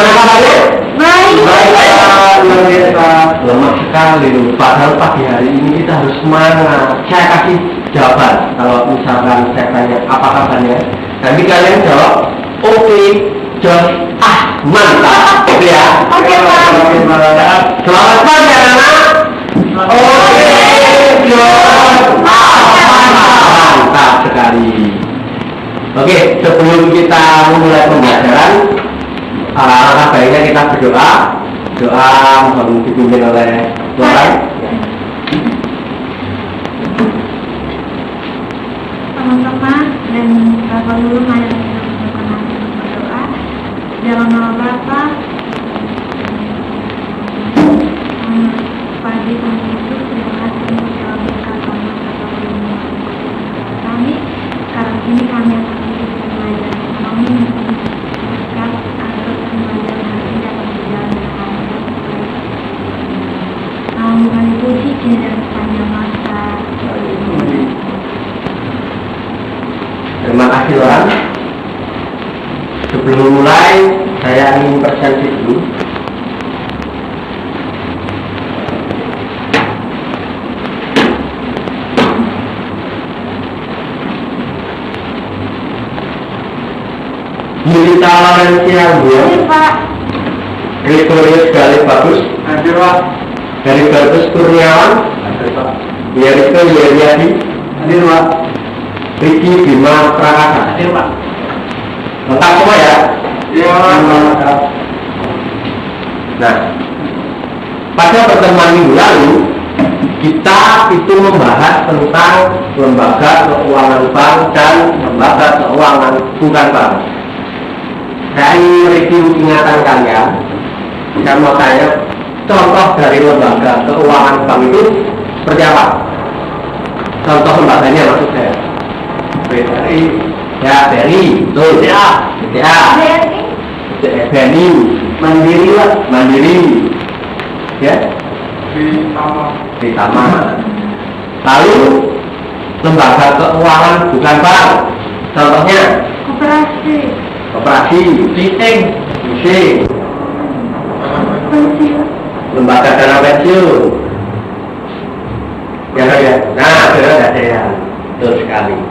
Gimana kabarnya? Baik. Luar biasa. Lemah sekali loh. Padahal pagi hari ini kita harus semangat. Saya kasih jawaban. Kalau misalkan saya tanya apa kabarnya, nanti kalian jawab oke, just mantap. Oke ya. Oke, Pak. Selamat pagi anak-anak. Oke, just mantap sekali. Oke, sebelum kita memulai pembelajaran, alangkah baiknya kita berdoa. Doa mohon dipimpin oleh Tuhan. Teman-teman dan Bapak Guru, mari kita berdoa. Dalam nama Bapa, pagi Tuhan Yesus, terima kasih untuk segala berkat kami. Sekarang ini kami akan belajar ekonomi berkat agar pembelajaran hari dapat berjalan dengan lancar. Bukan dipuji kini dan sepanjang masa. Terima kasih Tuhan. Sebelum mulai, saya ingin presentasi dulu. Milita Laurencia Buah, Pak. Gregorius Galibabus, Hadir Pak. dari Garbus Kurniawan, Hadir Pak. Yeriko Yeryadi, Hadir Pak. Riki Bima Prakasa. Hadir Pak. Lengkap semua ya? Iya. Nah, pada pertemuan minggu lalu kita itu membahas tentang lembaga keuangan bank dan lembaga keuangan bukan bank. Saya ingin review ingatan kalian. Saya mau tanya contoh dari lembaga keuangan bank itu seperti apa? Contoh lembaganya maksud saya. BRI, ya BRI, betul ya, BNI, Mandiri lah, Mandiri, ya, Ditama. Lalu lembaga keuangan bukan bank, contohnya koperasi, leasing, lembaga dana pensiun, ya ya, nah sudah ada ya, betul sekali.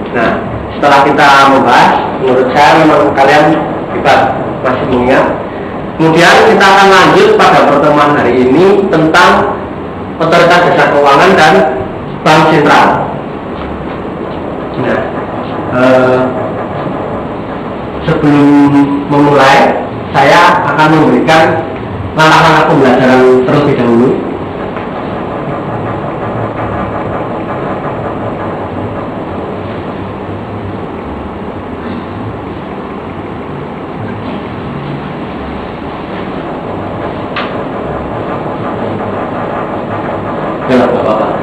Nah, setelah kita membahas, menurut saya memang kalian hebat, masih mengingat. Kemudian kita akan lanjut pada pertemuan hari ini tentang otoritas jasa keuangan dan bank sentral. Nah, sebelum memulai, saya akan memberikan langkah-langkah pembelajaran terlebih dahulu.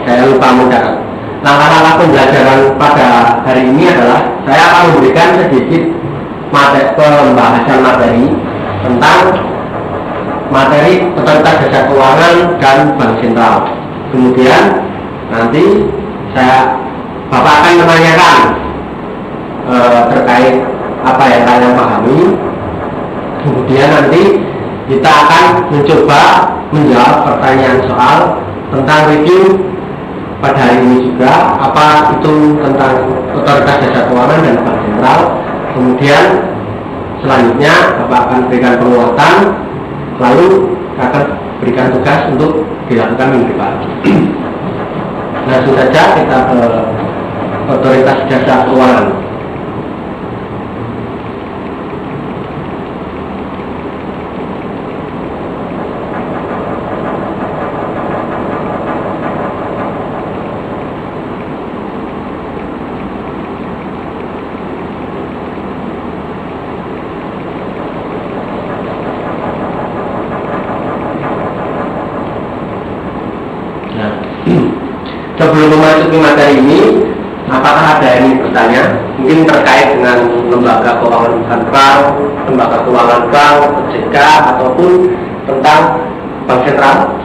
Saya lupa mencatat. Langkah-langkah pembelajaran pada hari ini adalah saya akan memberikan sedikit pembahasan materi tentang materi otoritas jasa keuangan dan bank sentral. Kemudian nanti Bapak akan menanyakan terkait apa yang kalian pahami. Kemudian nanti kita akan mencoba menjawab pertanyaan soal tentang review pada hari ini juga, apa itu tentang otoritas jasa keuangan dan bank sentral. Kemudian selanjutnya Bapak akan berikan penguatan, lalu akan berikan tugas untuk dilakukan minggu depan. Langsung saja kita ke otoritas jasa keuangan. Sebelum memasuki materi ini, apakah ada yang bertanya? Mungkin terkait dengan lembaga keuangan sentral, lembaga keuangan bank, OJK, ataupun tentang bank sentral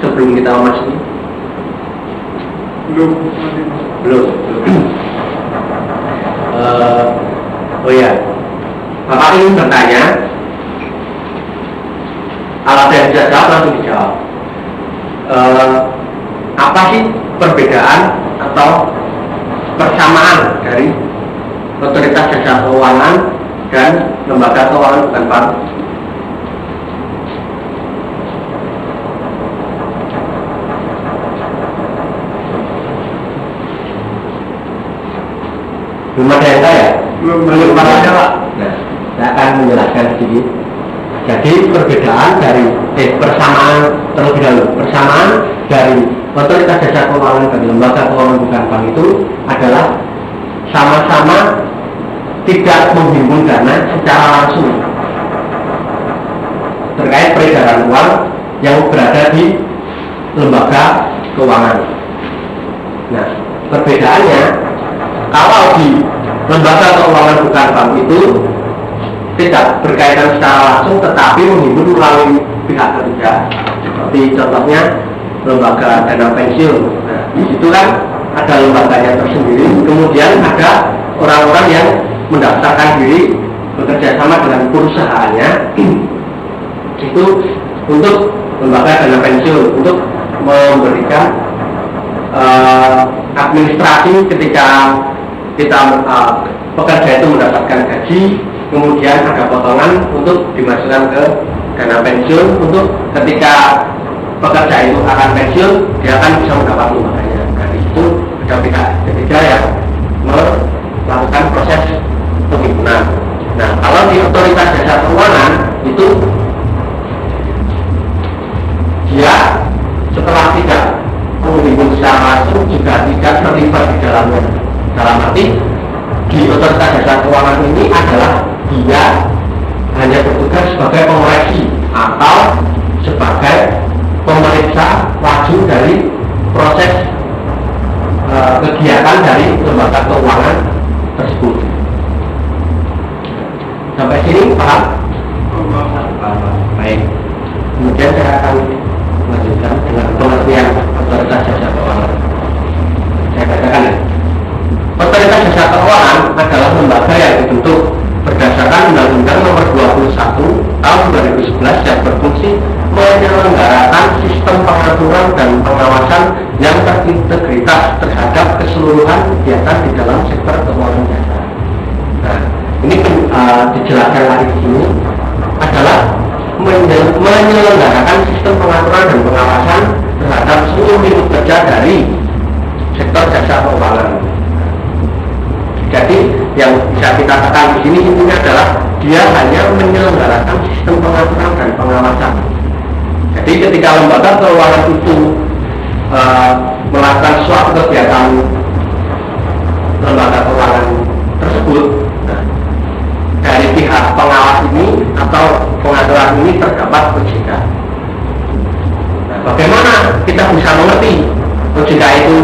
sebelum kita memasuki? Belum. Oh ya, Bapak ingin bertanya Kalau ada yang bisa jawab langsung dijawab. Apa sih perbedaan atau persamaan dari otoritas jasa keuangan dan lembaga keuangan bukan bank? Belum ada yang tahu ya? Belum ada, Pak. Nah, saya akan menjelaskan sedikit. Jadi perbedaan dari persamaan terlebih dahulu. Persamaan dari otoritas jasa keuangan dan lembaga keuangan bukan bank itu adalah sama-sama tidak menghimpun dana secara langsung terkait peredaran uang yang berada di lembaga keuangan. Nah, perbedaannya kalau di lembaga keuangan bukan bank itu tidak berkaitan secara langsung tetapi menghimpun melalui pihak ketiga, seperti contohnya lembaga dana pensiun. Nah, di situ kan ada lembaganya tersendiri, kemudian ada orang-orang yang mendaftarkan diri bekerja sama dengan perusahaannya itu untuk lembaga dana pensiun untuk memberikan administrasi ketika kita pekerja itu mendapatkan gaji, kemudian ada potongan untuk dimasukkan ke dana pensiun untuk ketika pekerja itu akan pensiun dia akan bisa mendapat lembaganya. Dari itu ada pihak ketiga yang melakukan proses penghimpunan. Nah, kalau di otoritas jasa keuangan itu dia setelah tidak menghimpun secara langsung juga tidak terlibat di dalamnya. Dalam arti di otoritas jasa keuangan ini adalah dia hanya bertugas sebagai pengoreksi atau sebagai pemeriksa laju dari proses kegiatan dari lembaga keuangan tersebut. Sampai sini paham? Baik. Kemudian saya akan melanjutkan dengan pengertian otoritas jasa keuangan. Saya katakan ya. Otoritas jasa keuangan adalah lembaga yang dibentuk berdasarkan Undang-Undang Nomor 21 Tahun 2011 yang berfungsi menyelenggarakan sistem pengaturan dan pengawasan yang terintegritas terhadap keseluruhan kegiatan di dalam sektor keuangan jasa. Nah, ini dijelaskan lagi di sini adalah menyelenggarakan sistem pengaturan dan pengawasan terhadap seluruh lingkup kerja dari sektor jasa keuangan. Jadi yang bisa kita katakan di sini intinya adalah dia hanya menyelenggarakan sistem pengaturan dan pengawasan. Jadi ketika lembaga keuangan itu melakukan suatu kegiatan lembaga keuangan tersebut, nah, dari pihak pengawas ini atau pengaturan ini terdapat OJK. Nah, bagaimana kita bisa mengerti OJK itu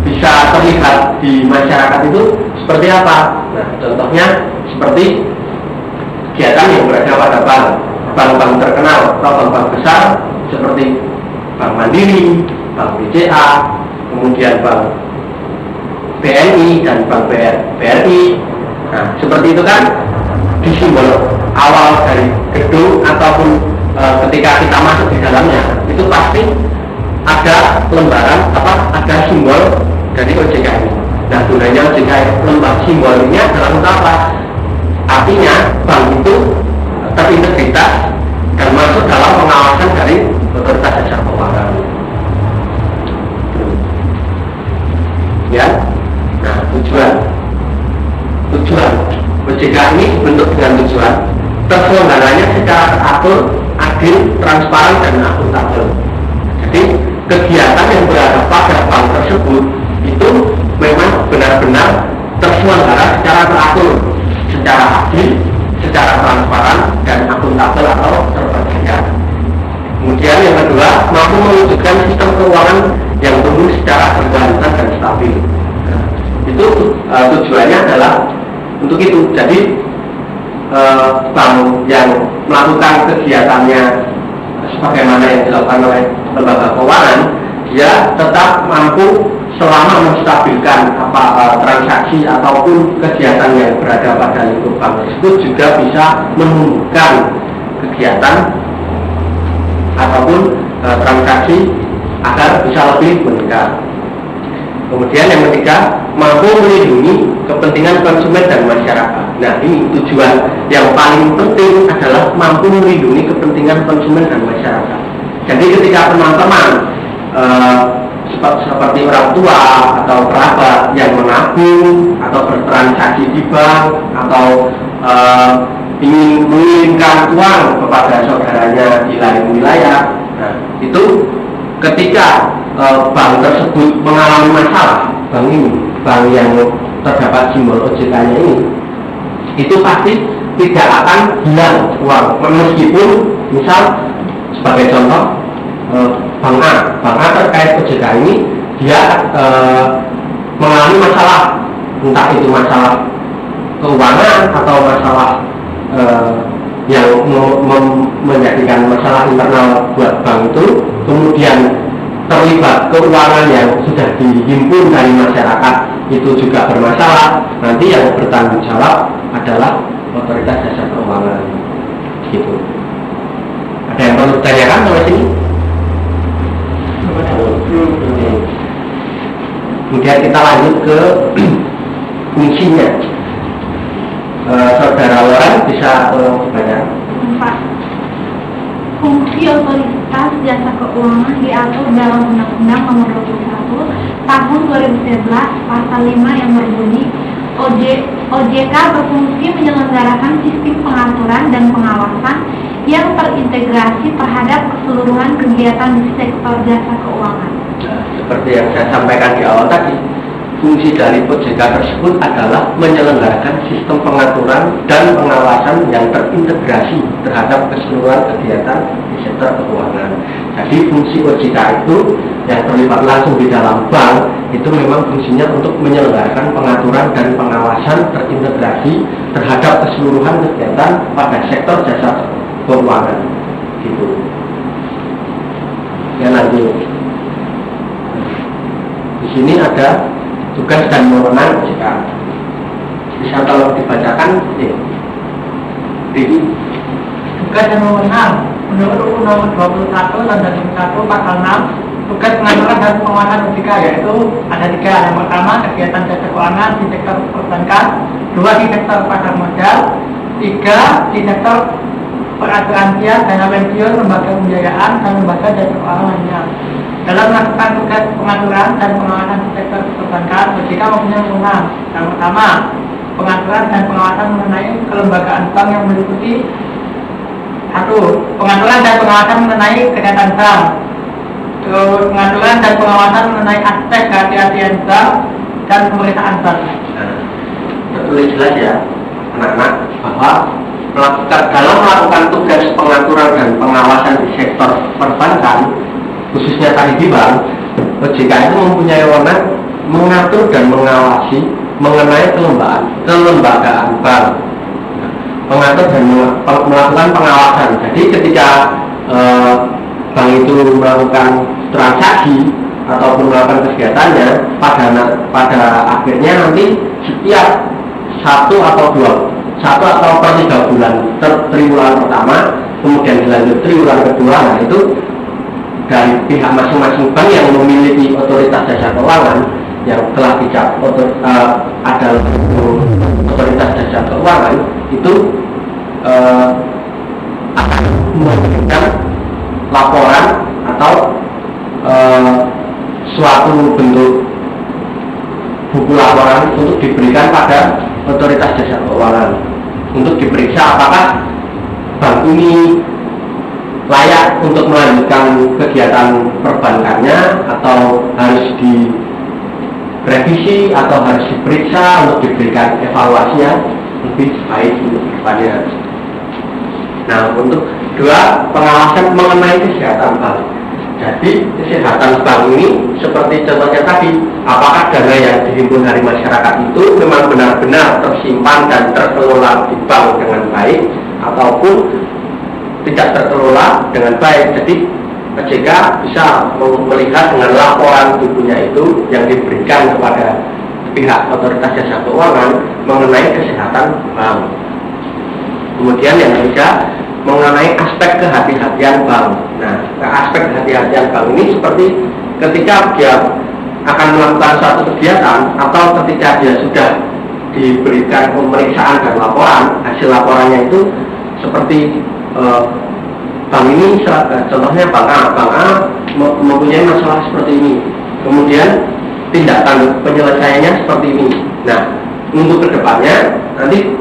bisa terlihat di masyarakat itu seperti apa? Nah, contohnya seperti kegiatan yang berada pada bank-bank terkenal atau bank-bank besar seperti Bank Mandiri, Bank BCA, kemudian Bank BNI dan Bank BRI. Nah, seperti itu kan di simbol awal dari gedung ataupun ketika kita masuk di dalamnya itu pasti ada lembaran ada simbol dari OJK ini. Nah, gunanya OJK lembar simbol ini adalah untuk apa? Artinya bank itu terintegritas dan masuk dalam pengawasan dari otoritas jasa keuangan. Ya. Nah, tujuan OJK ini bentuk dengan tujuan terselenggaranya secara teratur, adil, transparan dan akuntabel. Jadi kegiatan yang berada pada bank tersebut itu memang benar-benar terselenggara secara teratur, secara adil, secara transparan dan akuntabel atau terpercaya. Kemudian yang kedua, mampu mewujudkan sistem keuangan yang tumbuh secara berkelanjutan dan stabil. Nah, itu tujuannya adalah untuk itu. Jadi bank yang melakukan kegiatannya sebagaimana yang dilakukan oleh lembaga keuangan, dia tetap mampu selama menstabilkan transaksi ataupun kegiatan yang berada pada lingkup bank tersebut juga bisa menumbuhkan kegiatan ataupun transaksi agar bisa lebih meningkat. Kemudian yang ketiga, mampu melindungi kepentingan konsumen dan masyarakat. Nah, ini tujuan yang paling penting adalah mampu melindungi kepentingan konsumen dan masyarakat. Jadi ketika teman-teman seperti orang tua atau kerabat yang menabung atau bertransaksi di bank atau ingin mengirimkan uang kepada saudaranya di lain wilayah, nah, itu ketika bank tersebut mengalami masalah, bank yang terdapat simbol OJK-nya ini, itu pasti tidak akan hilang uang, meskipun misal sebagai contoh Bank A terkait OJK ini dia mengalami masalah, entah itu masalah keuangan atau masalah yang menjadikan masalah internal buat bank itu, kemudian terlibat keuangan yang sudah dihimpun dari masyarakat itu juga bermasalah, nanti yang bertanggung jawab adalah otoritas jasa keuangan. Gitu. Ada yang perlu ditanyakan sampai sini? Kemudian kita lanjut ke fungsinya. Saudara Loren bisa baca. 4. Fungsi otoritas jasa keuangan diatur dalam Undang-Undang Nomor 21 Tahun 2011 Pasal 5 yang berbunyi OJK berfungsi menyelenggarakan sistem pengaturan dan pengawasan yang terintegrasi terhadap keseluruhan kegiatan di sektor jasa keuangan. Nah, seperti yang saya sampaikan di awal tadi, fungsi dari OJK tersebut adalah menyelenggarakan sistem pengaturan dan pengawasan yang terintegrasi terhadap keseluruhan kegiatan di sektor keuangan. Jadi fungsi OJK itu yang terlibat langsung di dalam bank itu memang fungsinya untuk menyelenggarakan pengaturan dan pengawasan terintegrasi terhadap keseluruhan kegiatan pada sektor jasa keuangan. Gitu. Ya, lanjut. Di sini ada tugas dan wewenang OJK. Bisa tolong dibacakan? Ini tugas dan wewenang menurut Undang Nomor 21 Tahun 2001 Pasal 6, tugas pengaturan dan pengawasan OJK yaitu ada 3. Yang pertama, kegiatan jasa keuangan di sektor perbankan, 2 di sektor pasar modal, 3 di sektor perasuransian, dana pensiun, lembaga pembiayaan, dan lembaga jasa keuangan lainnya. Dalam melakukan tugas pengaturan dan pengawasan di sektor perbankan, OJK mempunyai wewenang. Yang pertama, pengaturan dan pengawasan mengenai kelembagaan bank yang meliputi 1. Pengaturan dan pengawasan mengenai kegiatan bank, pengaturan dan pengawasan mengenai aspek kehati-hatian bank dan pemeriksaan bank. tertulis jelas ya, anak-anak, bahwa dalam melakukan tugas pengaturan dan pengawasan di sektor perbankan, khususnya tadi di bank, OJK itu mempunyai wewenang mengatur dan mengawasi mengenai kelembagaan bank, mengatur dan melakukan pengawasan. Jadi ketika bank itu melakukan transaksi ataupun melakukan kegiatannya, pada akhirnya nanti setiap 1 atau per 3 bulan, triwulan pertama, kemudian dilanjut triwulan kedua, nah itu dari pihak masing-masing bank yang memiliki otoritas jasa keuangan yang telah dicap ada otoritas jasa keuangan itu akan memberikan laporan atau suatu bentuk buku laporan untuk diberikan pada otoritas jasa keuangan untuk diperiksa apakah bank ini layak untuk melanjutkan kegiatan perbankannya atau harus direvisi atau harus diperiksa untuk diberikan evaluasi yang lebih baik untuk kedepannya. Nah, untuk 2, pengawasan mengenai kesehatan bank. Jadi kesehatan bank ini seperti contohnya tadi, apakah dana yang dihimpun dari masyarakat itu memang benar-benar tersimpan dan terkelola di bank dengan baik ataupun tidak terkelola dengan baik. Jadi OJK bisa melihat dengan laporan tubuhnya itu yang diberikan kepada pihak otoritas jasa keuangan mengenai kesehatan bank. Kemudian yang ketiga mengenai aspek kehati-hatian bank. Nah, aspek kehati-hatian bank ini seperti ketika dia akan melakukan suatu kegiatan atau ketika dia sudah diberikan pemeriksaan dan laporan, hasil laporannya itu seperti bank ini, contohnya bank A mempunyai masalah seperti ini, kemudian tindakan penyelesaiannya seperti ini. Nah, untuk kedepannya nanti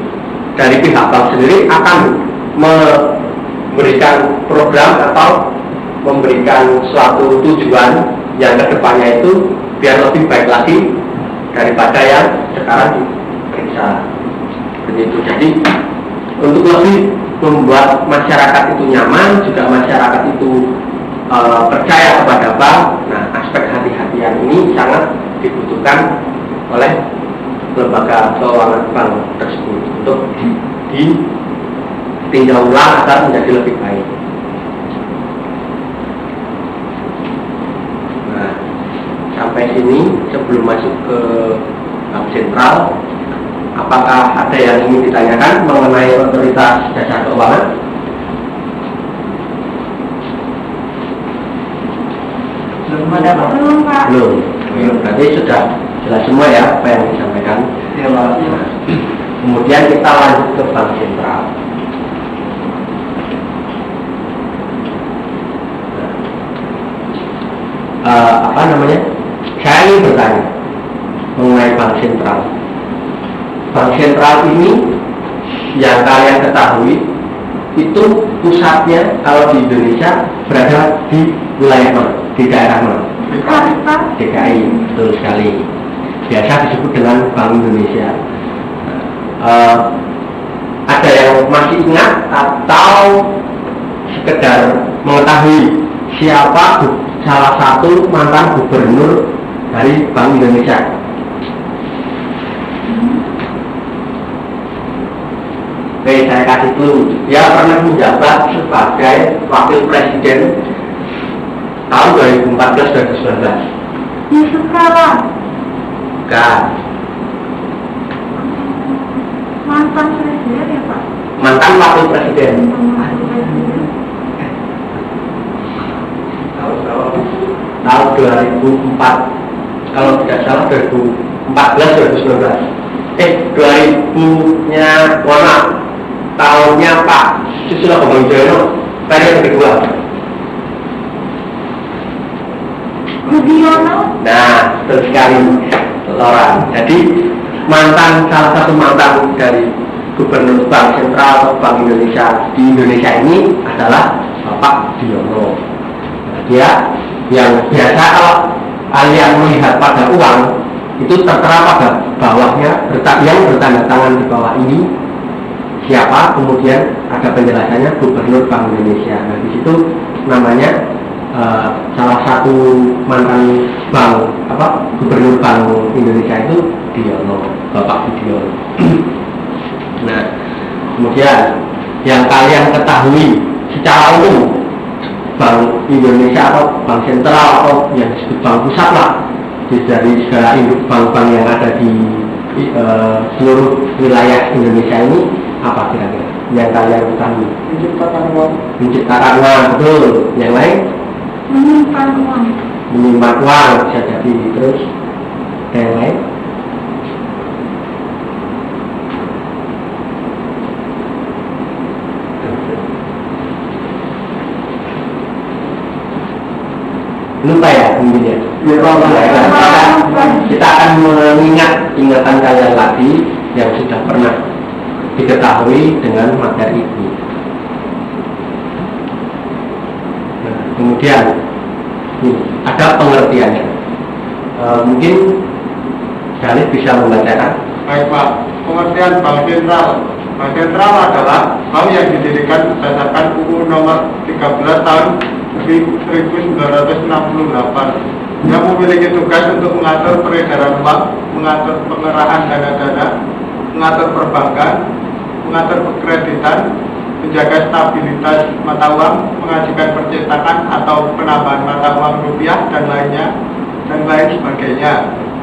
dari pihak bank sendiri akan memberikan program atau memberikan suatu tujuan yang kedepannya itu biar lebih baik lagi daripada yang sekarang diperiksa. Begitu. Jadi untuk lebih membuat masyarakat itu nyaman, juga masyarakat itu percaya kepada bank. Nah, aspek hati-hatian ini sangat dibutuhkan oleh lembaga keuangan bank tersebut untuk ditinjau ulang agar menjadi lebih baik. Nah, sampai sini sebelum masuk ke bank sentral, apakah ada yang ingin ditanyakan mengenai otoritas jasa keuangan? Belum ada, Pak. Belum, Pak. Belum. Berarti sudah jelas semua ya apa yang disampaikan. Ya, Pak. Nah, kemudian kita lanjut ke bank sentral. Apa namanya? Saya ingin bertanya mengenai bank sentral. Bank sentral ini yang kalian ketahui itu pusatnya kalau di Indonesia berada di wilayah mana? Di daerah mana? Jakarta. DKI, betul sekali. Biasa disebut dengan Bank Indonesia. Ada yang masih ingat atau sekedar mengetahui siapa salah satu mantan gubernur dari Bank Indonesia? Oke, saya kasih dulu. Dia pernah menjabat sebagai wakil presiden tahun 2014-2019. Yusuf Kala. Bukan. Mantan presiden ya, Pak? Mantan wakil presiden. Mantan presiden. Tahun 2004, kalau tidak salah 2014-2019. 2000-nya, tahunnya Pak Susilo Bambang Yudhoyono, periode kedua. Budiono. Nah, betul sekali, Laura. Jadi salah satu mantan dari Gubernur Bank Sentral atau Bank Indonesia di Indonesia ini adalah Bapak Budiono. Nah, dia yang biasa kalau kalian melihat pada uang itu tertera pada bawahnya yang bertanda tangan di bawah ini siapa, kemudian ada penjelasannya Gubernur Bank Indonesia. Nah, di situ namanya salah satu mantan Gubernur Bank Indonesia itu Budiono, Bapak Budiono. Nah, kemudian yang kalian ketahui secara umum Bank Indonesia atau Bank Sentral atau yang disebut Bank Pusat lah, dari segala induk bank-bank yang ada di seluruh wilayah Indonesia ini, apa kira-kira yang kalian ketahui? Menciptakan uang, betul. Yang lain? Menyimpan uang. Menyimpan uang, bisa jadi. Terus yang lain? Lupa ya mungkin ya. Kita akan mengingat ingatan kalian lagi yang sudah pernah diketahui dengan materi ini. Nah, kemudian ada pengertiannya. Mungkin Galih bisa membacakan. Baik Pak, pengertian Bank Sentral. Bank Sentral adalah bank yang didirikan berdasarkan UU nomor 13 tahun 1968 yang memiliki tugas untuk mengatur peredaran uang, mengatur pengerahan dana-dana, mengatur perbankan, mengatur kreditan, menjaga stabilitas mata uang, mengajukan percetakan atau penambahan mata uang rupiah dan lain sebagainya.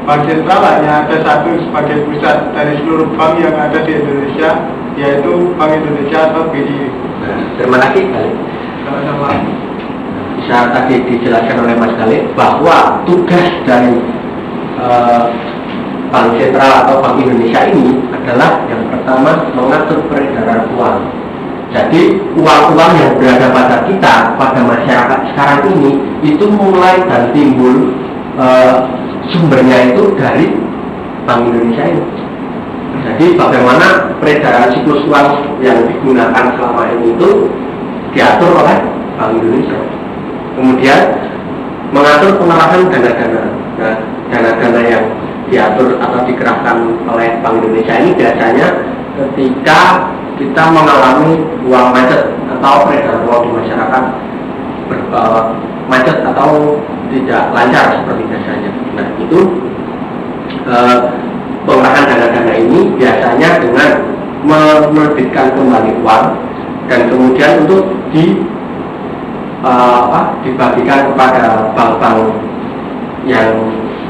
Bank sentral hanya ada satu sebagai pusat dari seluruh bank yang ada di Indonesia, yaitu Bank Indonesia atau BI. Terima kasih. Sama-sama. Bisa tadi dijelaskan oleh Mas Khalid bahwa tugas dari Bank Sentral atau Bank Indonesia ini adalah yang pertama mengatur peredaran uang. Jadi uang-uang yang berada pada kita, pada masyarakat sekarang ini itu mulai dan timbul sumbernya itu dari Bank Indonesia ini. Jadi bagaimana peredaran siklus uang yang digunakan selama ini itu diatur oleh Bank Indonesia. Kemudian mengatur pengarahan dana-dana. Nah, dana-dana yang diatur atau dikerahkan oleh Bank Indonesia ini biasanya ketika kita mengalami uang macet atau peredaran uang di masyarakat macet atau tidak lancar seperti biasanya. Nah, itu pengerahan dana-dana ini biasanya dengan menerbitkan kembali uang dan kemudian untuk dibagikan kepada bank-bank yang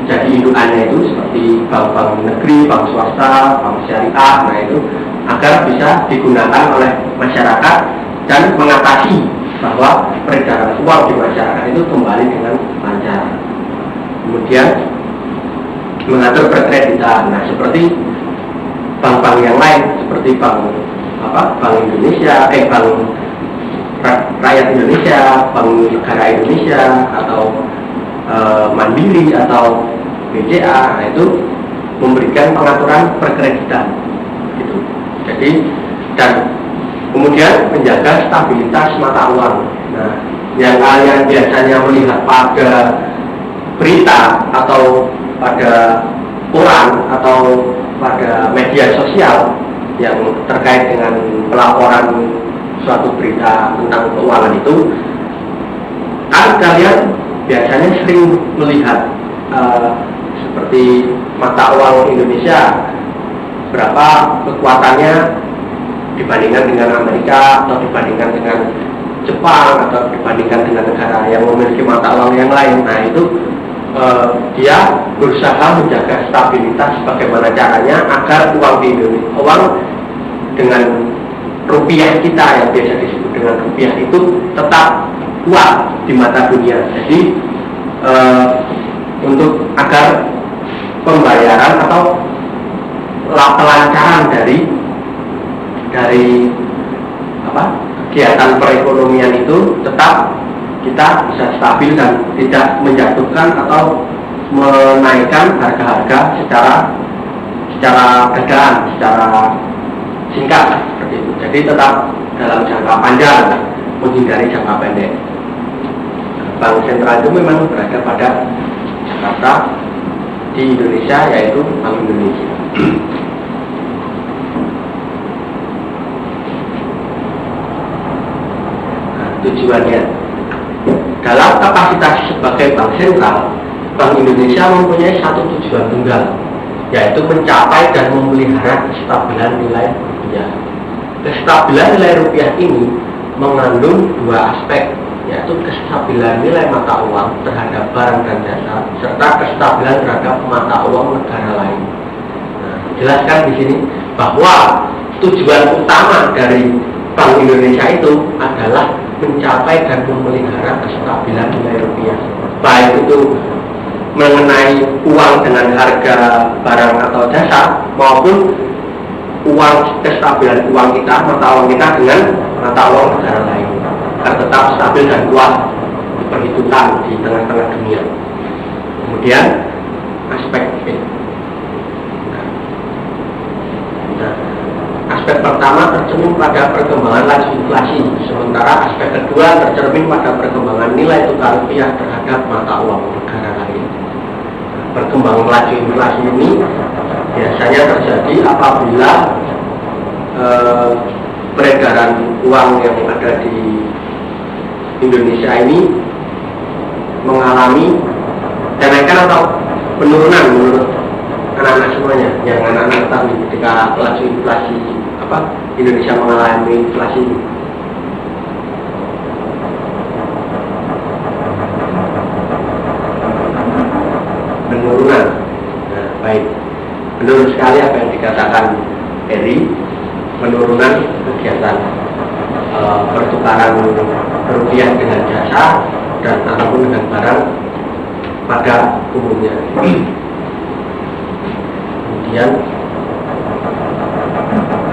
jadi indukannya itu seperti bank-bank negeri, bank swasta, bank syariah, nah itu agar bisa digunakan oleh masyarakat dan mengatasi bahwa peredaran uang di masyarakat itu kembali dengan lancar. Kemudian mengatur perkreditan, nah seperti bank-bank yang lain seperti Bank Indonesia, Bank Rakyat Indonesia, Bank Negara Indonesia atau Mandiri atau BCA, nah itu memberikan pengaturan perkreditan gitu. Jadi dan kemudian menjaga stabilitas mata uang. Nah, yang kalian biasanya melihat pada berita atau pada koran atau pada media sosial yang terkait dengan pelaporan suatu berita tentang keuangan itu, kan kalian biasanya sering melihat seperti mata uang Indonesia berapa kekuatannya dibandingkan dengan Amerika atau dibandingkan dengan Jepang atau dibandingkan dengan negara yang memiliki mata uang yang lain. Nah itu dia berusaha menjaga stabilitas bagaimana caranya agar uang di Indonesia, uang dengan rupiah kita yang biasa disebut dengan rupiah itu tetap kuat di mata dunia. Jadi untuk agar pembayaran atau kelancaran dari kegiatan perekonomian itu tetap kita bisa stabil dan tidak menjatuhkan atau menaikkan harga-harga secara dadakan, secara singkat seperti itu. Jadi tetap dalam jangka panjang, menghindari jangka pendek. Bank sentral itu memang berada pada Jakarta di Indonesia, yaitu Bank Indonesia. Nah, tujuannya dalam kapasitas sebagai bank sentral, Bank Indonesia mempunyai satu tujuan tunggal, yaitu mencapai dan memelihara kestabilan nilai rupiah. Kestabilan nilai rupiah ini mengandung dua aspek, yaitu kestabilan nilai mata uang terhadap barang dan jasa, serta kestabilan terhadap mata uang negara lain. Nah, jelaskan di sini bahwa tujuan utama dari Bank Indonesia itu adalah mencapai dan memelihara kestabilan nilai rupiah, baik itu mengenai uang dengan harga barang atau jasa maupun kestabilan uang kita, mata uang kita dengan mata uang negara lain, agar tetap stabil dan kuat diperhitungkan di tengah-tengah dunia. Kemudian aspek aspek pertama tercermin pada perkembangan laju inflasi, sementara aspek kedua tercermin pada perkembangan nilai tukar rupiah terhadap mata uang negara lain. Perkembangan laju inflasi ini biasanya terjadi apabila peredaran uang yang ada di Indonesia ini mengalami kenaikan atau penurunan menurut anak-anak semuanya, yang anak-anak tahu ketika laju inflasi Indonesia mengalami inflasi betul sekali apa yang dikatakan Eri, penurunan kegiatan pertukaran rupiah dengan jasa dan ataupun dengan barang pada umumnya. Kemudian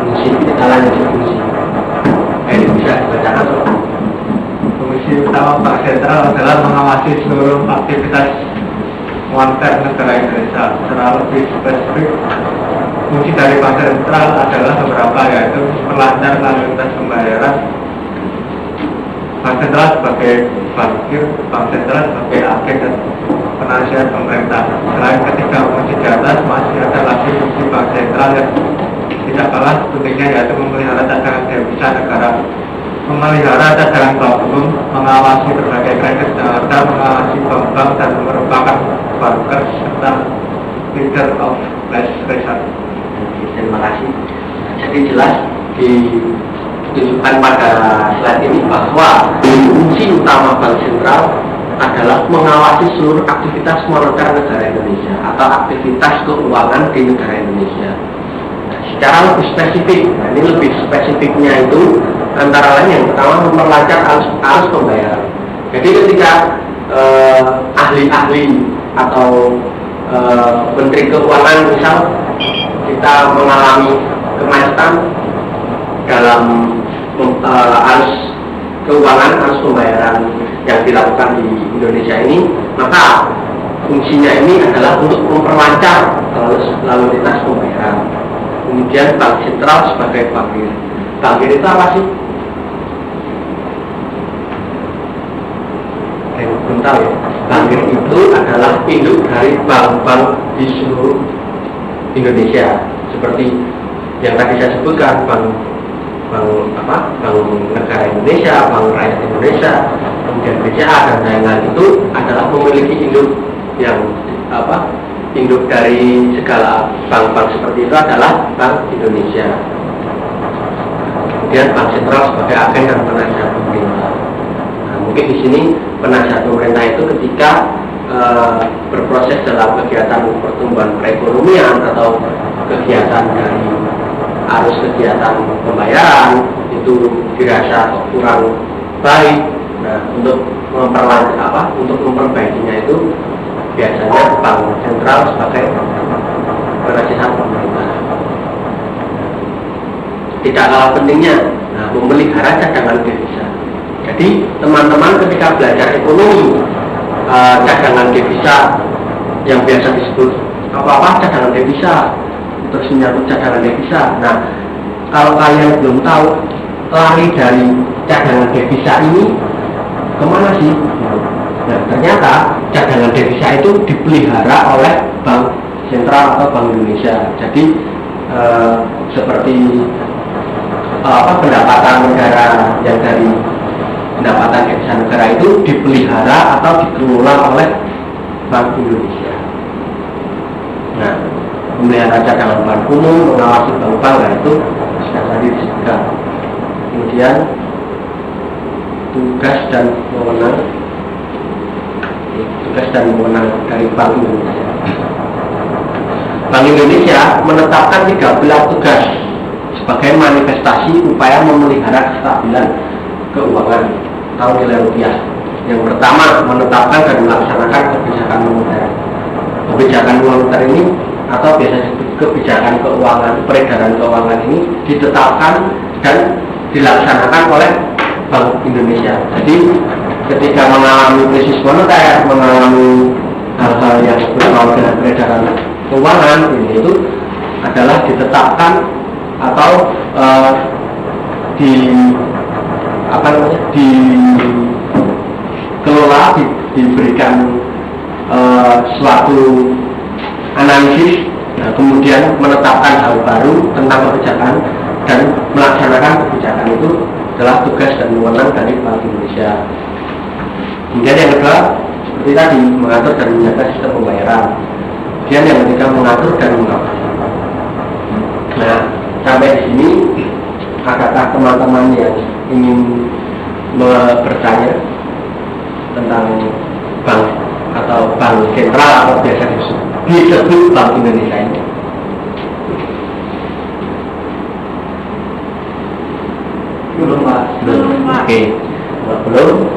fungsi, kita lanjut ke fungsi. Ini bisa dibacakan. Fungsi utama Bank Sentral adalah mengawasi seluruh aktivitas moneter negara Indonesia. Secara lebih spesifik, fungsi dari Bank Sentral adalah beberapa, yaitu melancar lalu lintas pembayaran. Bank Sentral sebagai bankir, Bank Sentral sebagai agen dan penasihat pemerintah. Selain ketiga fungsi di atas, masih ada lagi fungsi Bank Sentral yang tidak kalah pentingnya, yaitu memelihara cadangan devisa negara, memelihara cadangan bank umum, mengawasi berbagai kredit dan mengawasi bank-bank dan merupakan banker serta leader of last resort. Terima kasih. Jadi jelas ditunjukkan pada slide ini bahwa fungsi utama Bank Sentral adalah mengawasi seluruh aktivitas moneter negara Indonesia atau aktivitas keuangan di negara Indonesia. Secara lebih spesifik, nah ini lebih spesifiknya itu antara lain yang pertama memperlancar arus pembayaran. Jadi ketika ahli-ahli atau menteri keuangan misal kita mengalami kemacetan dalam arus keuangan, arus pembayaran yang dilakukan di Indonesia ini, maka fungsinya ini adalah untuk memperlancar lalu lintas pembayaran. Kemudian Bank Sentral sebagai bankir. Bankir itu apa sih? Belum tahu ya. Bankir itu adalah induk dari bank-bank di seluruh Indonesia, seperti yang tadi saya sebutkan, bank negara Indonesia, bank rakyat Indonesia, kemudian BCA dan lain-lain itu adalah memiliki induk yang induk dari segala bank-bank seperti itu adalah Bank Indonesia. Kemudian Bank Sentral sebagai agen dan penasihat pemerintah. Nah, mungkin di sini penasihat pemerintah itu ketika berproses dalam kegiatan pertumbuhan perekonomian atau kegiatan dari arus kegiatan pembayaran itu dirasa kurang baik. Nah, untuk memperbaikinya itu biasanya Bank Sentral sebagai penasihat pemerintah. Tidak kalah pentingnya, memelihara cadangan devisa. Jadi teman-teman ketika belajar ekonomi, cadangan devisa yang biasa disebut cadangan devisa, terus menyangkut cadangan devisa. Nah, kalau kalian belum tahu lari dari cadangan devisa ini kemana sih? Nah, ternyata cadangan devisa itu dipelihara oleh Bank Sentral atau Bank Indonesia. Jadi seperti pendapatan negara yang dari pendapatan devisa negara itu dipelihara atau dikelola oleh Bank Indonesia. Nah, memelihara cadangan bank umum, mengawasi bank-bank, nah itu sudah tadi disebutkan. Kemudian tugas dan wewenang dari Bank Indonesia. Bank Indonesia menetapkan 13 tugas sebagai manifestasi upaya memelihara kestabilan keuangan atau nilai rupiah. Yang pertama, menetapkan dan melaksanakan kebijakan moneter. Kebijakan moneter ini atau biasa disebut kebijakan keuangan, peredaran keuangan ini ditetapkan dan dilaksanakan oleh Bank Indonesia. Jadi ketika mengalami krisis moneter, mengalami hal-hal yang berkaitan dengan peredaran keuangan ini itu adalah ditetapkan atau dikelola, diberikan suatu analisis, kemudian menetapkan hal baru tentang kebijakan dan melaksanakan kebijakan itu adalah tugas dan wewenang dari Bank Indonesia. Kemudian yang kedua, seperti tadi, mengatur dan menjaga sistem pembayaran. Kemudian yang ketiga, mengatur dan mengawasi. Nah, sampai di sini, adakah teman-teman yang ingin bertanya tentang bank atau bank sentral atau biasa disebut Bank Indonesia ini? Oke, kalau belum,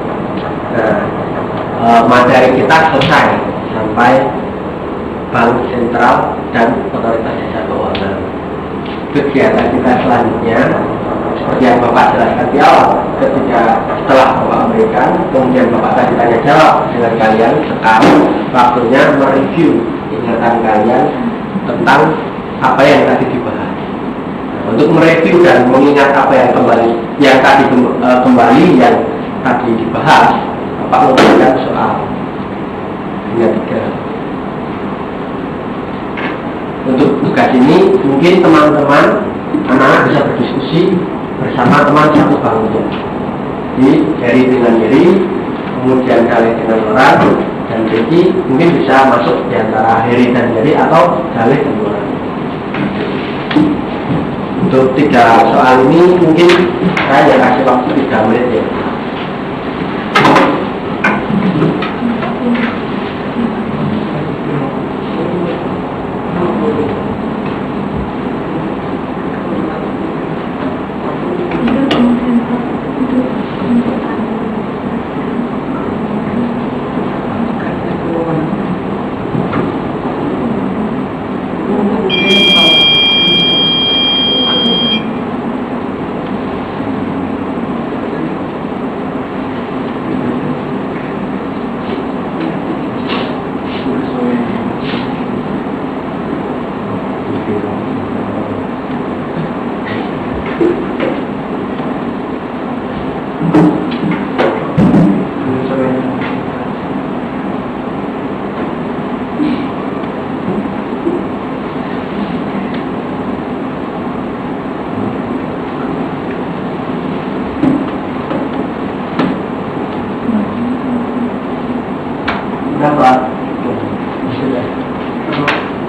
materi kita selesai sampai Bank Sentral dan Otoritas Jasa Keuangan. Kegiatan kita selanjutnya seperti yang Bapak jelaskan di awal, ketika setelah Bapak berikan, kemudian Bapak tadi tanya jawab dengan kalian. Sekarang waktunya mereview ingatan kalian tentang apa yang tadi dibahas. Untuk mereview dan mengingat apa yang kembali yang tadi dibahas, Bapak memberikan soal hanya 3. Untuk tugas ini mungkin teman-teman anak-anak bisa berdiskusi bersama teman satu bangunan. Jadi Heri dengan Heri, kemudian Galih dengan orang, dan Ricky mungkin bisa masuk di antara Heri dan Heri atau Galih dan orang. Untuk 3 soal ini mungkin saya kasih waktu 3 menit ya.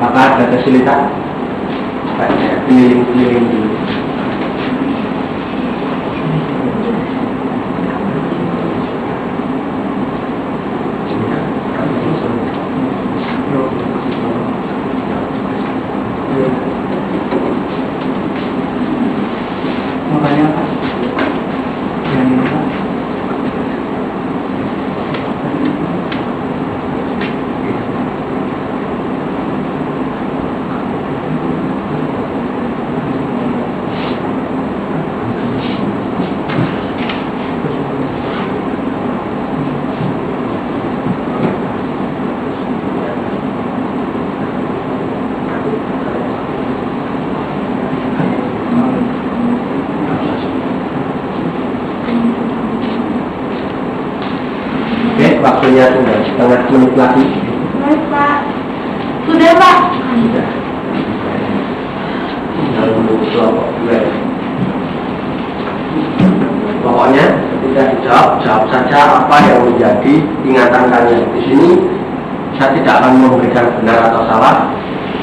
Apakah ada kesulitan? Keliling-keliling dulu. Makanya apa? Yang ini Pak. Waktunya sudah setengah menit lagi. Baik, Pak. Sudah, Pak. Sudah. Lalu kelompok 2. Pokoknya ketika jawab saja apa yang menjadi ingatan kalian. Di sini saya tidak akan memberikan benar atau salah,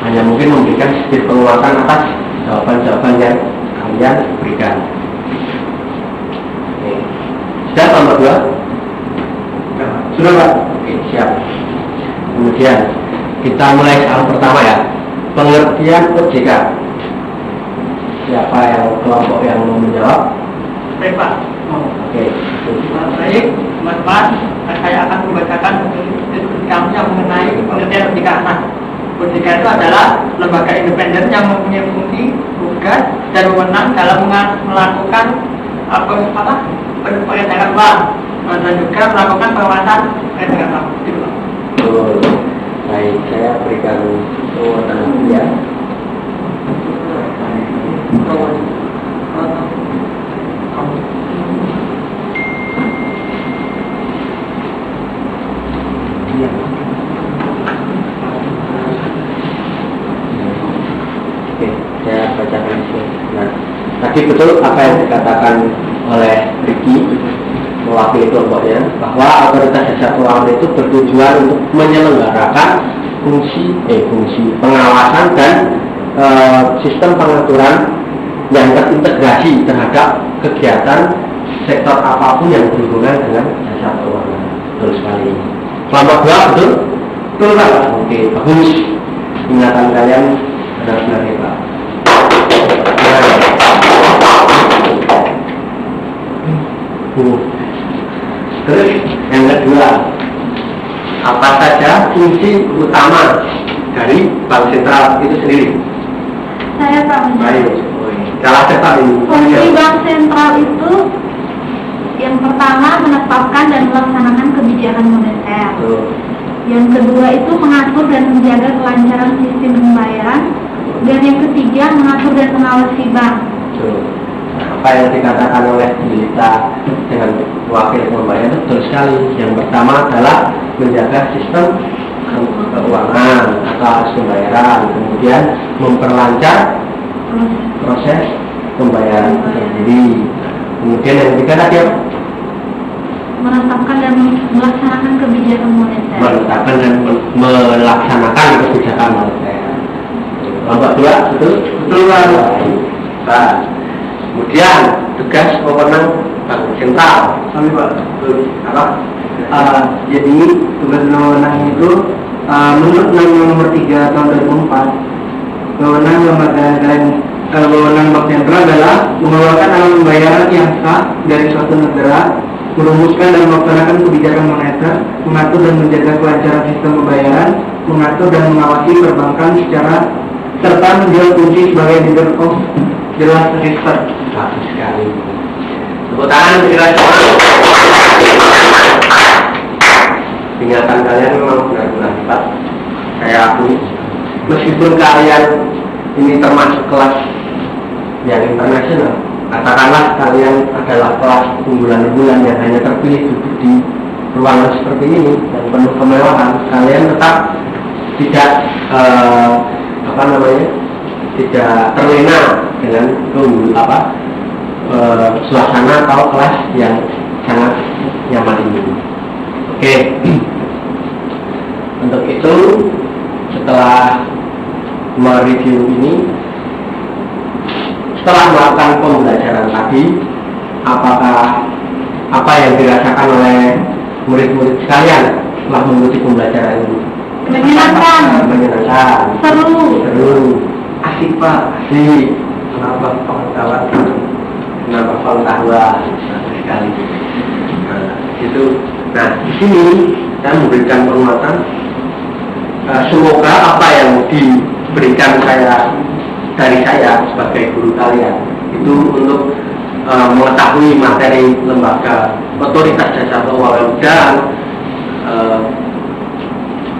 hanya mungkin memberikan sedikit penguatan atas jawaban-jawaban yang kalian berikan. Oke. Sudah nomor 2? Sudah Pak? Oke, siap. Kemudian kita mulai soal pertama ya. Pengertian OJK. Siapa yang kelompok yang mau menjawab? Baik Pak. Oke. Baik, teman-teman, saya akan membacakan diskusi kami yang mengenai pengertian OJK. OJK itu adalah lembaga independen yang mempunyai fungsi, tugas, dan wewenang dalam melakukan peredaran uang dan juga melakukan pengawasan peredaran uang. Gitu, Pak. Baik, saya berikan kewenangan ya. Oke, saya bacakan. Nah, tadi betul apa yang dikatakan oleh Ricky mewakili kelompoknya, bahwa otoritas jasa keuangan itu bertujuan untuk menyelenggarakan fungsi pengawasan dan sistem pengaturan yang terintegrasi terhadap kegiatan sektor apapun yang berhubungan dengan jasa keuangan. Betul sekali. Kelompok 2 betul? Betul Pak. Oke, bagus. Ingatan kalian benar-benar hebat. fungsi utama dari bank sentral itu sendiri? Saya Pak Baik, salah cepat ini. Fungsi bank sentral itu yang pertama menetapkan dan melaksanakan kebijakan moneter. Yang kedua itu mengatur dan menjaga kelancaran sistem pembayaran. Dan yang ketiga mengatur dan mengawasi bank. Apa yang dikatakan oleh Lita dengan wakil pembayar itu betul sekali. Yang pertama adalah menjaga sistem keuangan atau arus pembayaran, kemudian memperlancar proses pembayaran itu sendiri. Kemudian yang ketiga tadi apa? Menetapkan dan melaksanakan kebijakan moneter. Menetapkan dan melaksanakan kebijakan moneter. Kelompok dua, betul? Betul Pak. Kemudian tugas wewenang bank sentral. Kami Pak. Apa? Jadi tugas wewenang itu menurut Undang-Undang Nomor 3 Tahun 2004, wewenang lembaga dan wewenang bank sentral adalah mengeluarkan alat pembayaran yang sah dari suatu negara, merumuskan dan melaksanakan kebijakan moneter, mengatur dan menjaga kelancaran sistem pembayaran, mengatur dan mengawasi perbankan secara serta menjual fungsi sebagai leader of the last resort. Bagus sekali. Tepuk tangan jelas. Ingatan kalian memang benar-benar hebat. Kayak aku, meskipun kalian ini termasuk kelas yang internasional, katakanlah kalian adalah kelas unggulan-unggulan yang hanya terpilih duduk di ruangan seperti ini dan penuh kemewahan, kalian tetap tidak tidak terlena dengan suasana atau kelas yang sangat nyaman ini. Oke. Untuk itu, setelah mereview ini, setelah melakukan pembelajaran tadi, apakah apa yang dirasakan oleh murid-murid sekalian setelah mengikuti pembelajaran ini? Menyenangkan. Menyenangkan. Seru. Asik Pak. Asik. Kenapa pengetahuan? Kenapa pengetahuan? Sekali. Itu. Nah, di sini saya memberikan penguatan. Semoga apa yang diberikan dari saya sebagai guru kalian itu untuk mengetahui materi lembaga otoritas jasa keuangan dan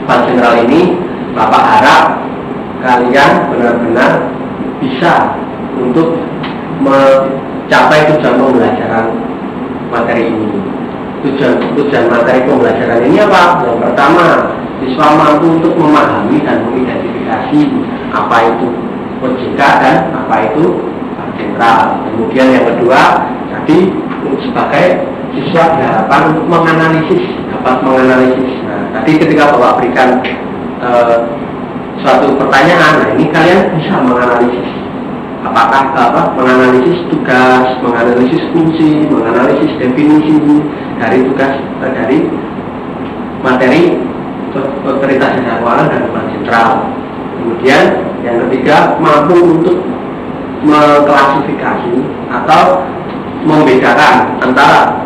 bank sentral ini, Bapak harap kalian benar-benar bisa untuk mencapai tujuan pembelajaran materi ini. Tujuan materi pembelajaran ini apa? Yang pertama, siswa mampu untuk memahami dan mengidentifikasi apa itu OJK dan apa itu bank sentral. Kemudian yang kedua, tadi sebagai siswa diharapkan untuk dapat menganalisis. Nah, tadi ketika Bapak berikan suatu pertanyaan, nah ini kalian bisa menganalisis. Apakah menganalisis tugas, menganalisis fungsi, menganalisis definisi dari tugas dari materi otoritas jasa keuangan dan bank sentral. Kemudian yang ketiga, mampu untuk mengklasifikasi atau membedakan antara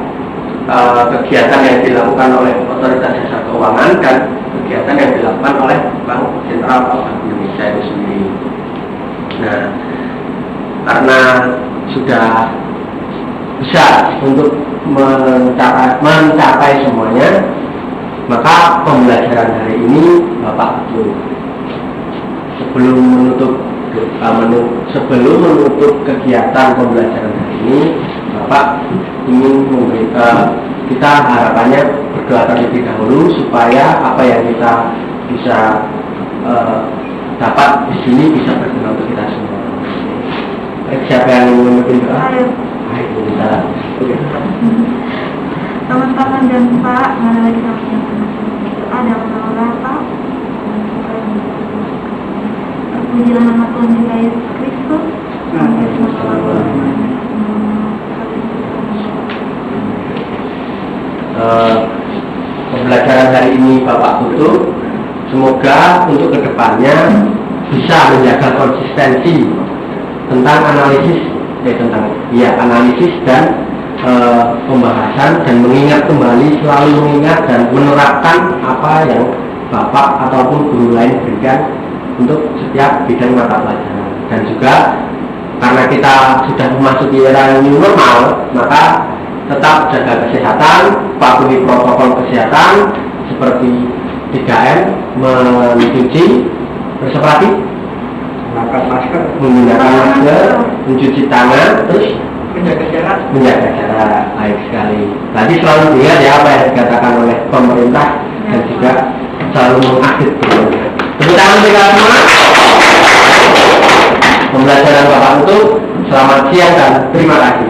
kegiatan yang dilakukan oleh otoritas jasa keuangan dan kegiatan yang dilakukan oleh bank sentral atau Bank Indonesia itu sendiri. Nah, karena sudah bisa untuk mencapai semuanya, maka pembelajaran hari ini Bapak sebelum menutup kegiatan pembelajaran hari ini, Bapak ingin kita harapannya berdoa terlebih dahulu supaya apa yang kita bisa dapat di sini bisa berguna untuk kita semua. Siapa yang ingin memimpin doa? Ayo kita. Oke. Teman-teman dan Pak, mari kita ada Bapak. Pujilah nama Tuhan kita Yesus Kristus. Pembelajaran hari ini Bapak tutup. Semoga untuk kedepannya bisa menjaga konsistensi tentang analisis dan pembahasan dan mengingat kembali, selalu mengingat dan menerapkan apa yang bapak ataupun guru lain berikan untuk setiap bidang mata pelajaran. Dan juga karena kita sudah memasuki era new normal, maka tetap jaga kesehatan, patuhi protokol kesehatan seperti 3M, mencuci, berseperti, menggunakan masker, mencuci tangan, terus menjaga jarak. Menjaga jarak. Baik sekali. Tadi selalu ingat ya apa yang dikatakan oleh pemerintah dan juga selalu mengupdate berikutnya. Tepuk tangan kita semua. Pembelajaran Bapak untuk selamat siang dan terima kasih.